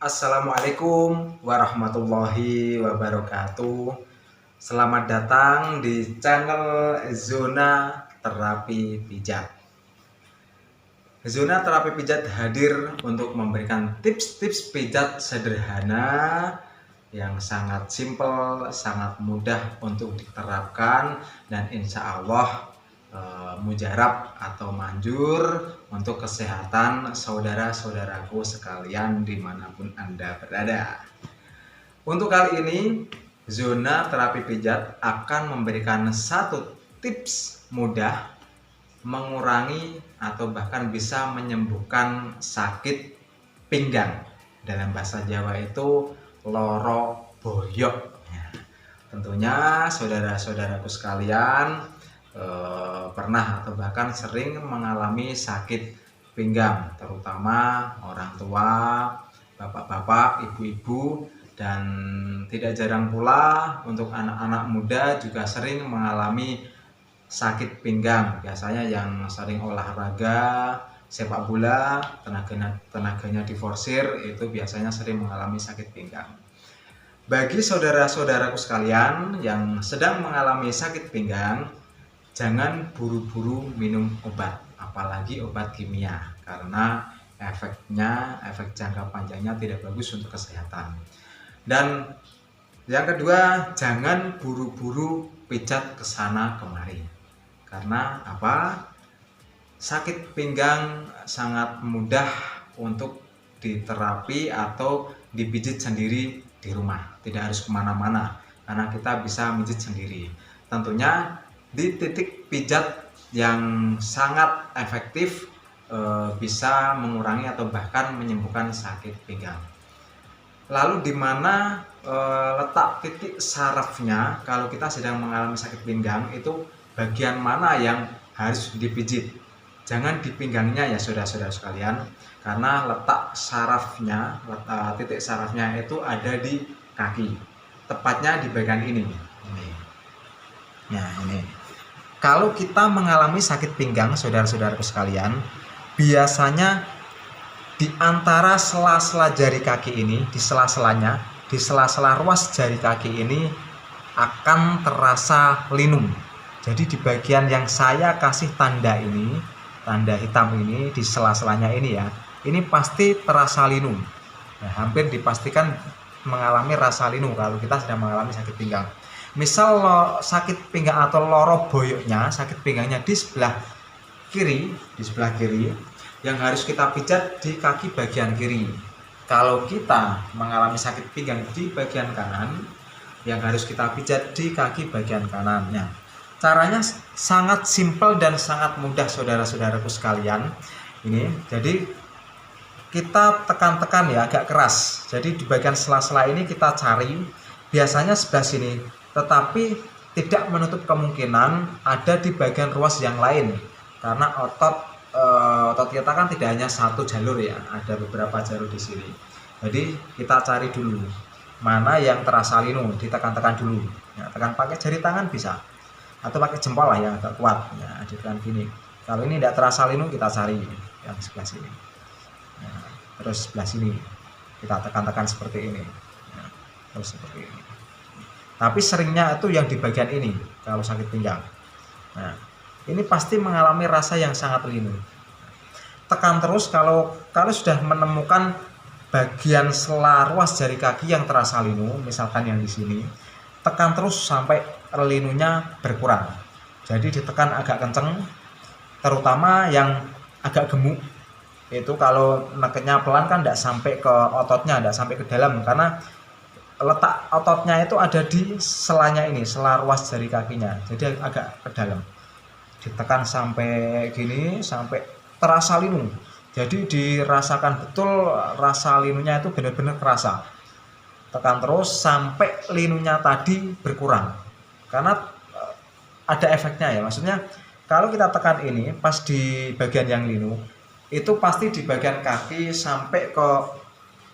Assalamualaikum warahmatullahi wabarakatuh. Selamat datang di channel Zona Terapi Pijat. Zona Terapi Pijat hadir untuk memberikan tips-tips pijat sederhana yang sangat simpel, sangat mudah untuk diterapkan, dan insya Allah mujarab atau manjur untuk kesehatan saudara-saudaraku sekalian dimanapun Anda berada. Untuk kali ini, Zona Terapi Pijat akan memberikan satu tips mudah mengurangi atau bahkan bisa menyembuhkan sakit pinggang. Dalam bahasa Jawa itu loro boyok. Tentunya saudara-saudaraku sekalian pernah atau bahkan sering mengalami sakit pinggang, terutama orang tua, bapak-bapak, ibu-ibu, dan tidak jarang pula untuk anak-anak muda juga sering mengalami sakit pinggang. Biasanya yang sering olahraga sepak bola, tenaganya diforsir, itu biasanya sering mengalami sakit pinggang. Bagi saudara-saudaraku sekalian yang sedang mengalami sakit pinggang, jangan buru-buru minum obat, apalagi obat kimia, karena efek jangka panjangnya tidak bagus untuk kesehatan. Dan yang kedua, jangan buru-buru pijat kesana kemari, karena apa? Sakit pinggang sangat mudah untuk diterapi atau dipijit sendiri di rumah, tidak harus kemana-mana, karena kita bisa mijit sendiri. Tentunya di titik pijat yang sangat efektif bisa mengurangi atau bahkan menyembuhkan sakit pinggang. Lalu di mana letak titik sarafnya kalau kita sedang mengalami sakit pinggang, itu bagian mana yang harus dipijit? Jangan di pinggangnya ya saudara-saudara sekalian, karena letak sarafnya, titik sarafnya itu ada di kaki, tepatnya di bagian ini. Nah, ini. Kalau kita mengalami sakit pinggang, saudara-saudaraku sekalian, biasanya di antara sela-sela jari kaki ini, di sela-selanya, di sela-sela ruas jari kaki ini akan terasa linu. Jadi di bagian yang saya kasih tanda ini, tanda hitam ini, di sela-selanya ini ya, ini pasti terasa linu. Nah, hampir dipastikan mengalami rasa linu kalau kita sedang mengalami sakit pinggang. Misal sakit pinggang atau loro boyoknya, sakit pinggangnya di sebelah kiri, yang harus kita pijat di kaki bagian kiri. Kalau kita mengalami sakit pinggang di bagian kanan, yang harus kita pijat di kaki bagian kanannya. Caranya sangat simpel dan sangat mudah saudara-saudaraku sekalian. Ini, jadi kita tekan-tekan ya, agak keras. Jadi di bagian sela-sela ini kita cari, biasanya sebelah sini, tetapi tidak menutup kemungkinan ada di bagian ruas yang lain, karena otot kita kan tidak hanya satu jalur ya, ada beberapa jalur di sini. Jadi kita cari dulu mana yang terasa linu, ditekan-tekan dulu. Ya, tekan pakai jari tangan bisa, atau pakai jempol lah yang agak kuat. Ya, ditekan gini. Kalau ini tidak terasa linu, kita cari yang sebelah sini. Ya, terus sebelah sini kita tekan-tekan seperti ini. Ya, terus seperti ini. Tapi seringnya itu yang di bagian ini kalau sakit pinggang. Nah, ini pasti mengalami rasa yang sangat linu. Tekan terus kalau sudah menemukan bagian sela ruas jari kaki yang terasa linu, misalkan yang di sini, tekan terus sampai linunya berkurang. Jadi ditekan agak kenceng, terutama yang agak gemuk. Itu kalau neketnya pelan kan tidak sampai ke ototnya, tidak sampai ke dalam, karena letak ototnya itu ada di selanya ini, sela ruas jari kakinya, jadi agak ke dalam. Ditekan sampai gini, sampai terasa linu. Jadi dirasakan betul rasa linunya itu benar-benar kerasa. Tekan terus sampai linunya tadi berkurang, karena ada efeknya ya. Maksudnya kalau kita tekan ini pas di bagian yang linu, itu pasti di bagian kaki sampai ke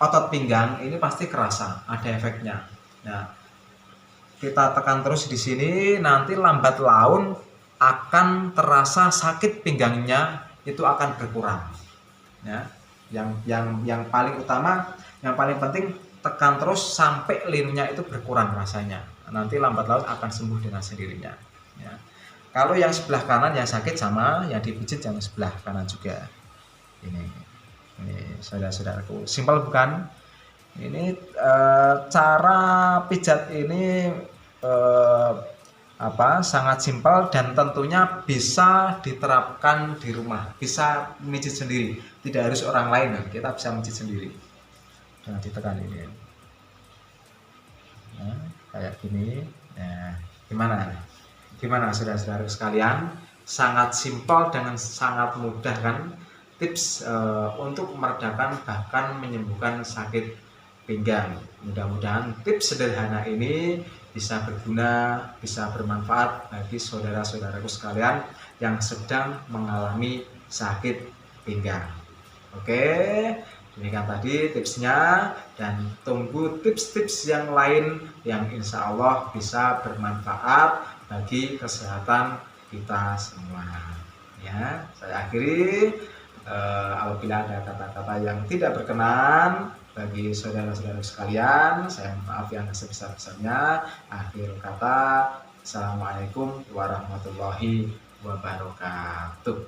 otot pinggang ini pasti kerasa, ada efeknya. Nah, kita tekan terus di sini, nanti lambat laun akan terasa sakit pinggangnya itu akan berkurang. Ya, yang paling utama, yang paling penting tekan terus sampai linunya itu berkurang rasanya. Nanti lambat laun akan sembuh dengan sendirinya. Ya. Kalau yang sebelah kanan yang sakit sama yang dipijit yang sebelah kanan juga. Ini saudara-saudaraku, simpel bukan? Ini cara pijat ini sangat simpel dan tentunya bisa diterapkan di rumah, bisa mijit sendiri, tidak harus orang lain, kita bisa mijit sendiri. Jangan ditekan ini, nah, kayak gini. Nah, gimana saudara-saudara sekalian, sangat simpel dengan sangat mudah kan tips untuk meredakan bahkan menyembuhkan sakit pinggang. Mudah-mudahan tips sederhana ini bisa berguna, bisa bermanfaat bagi saudara-saudaraku sekalian yang sedang mengalami sakit pinggang. Oke, demikian tadi tipsnya, dan tunggu tips-tips yang lain yang insya Allah bisa bermanfaat bagi kesehatan kita semua. Ya, saya akhiri. Apabila ada kata-kata yang tidak berkenan bagi saudara-saudara sekalian, saya maaf yang sebesar-besarnya. Akhir kata, Assalamualaikum warahmatullahi wabarakatuh.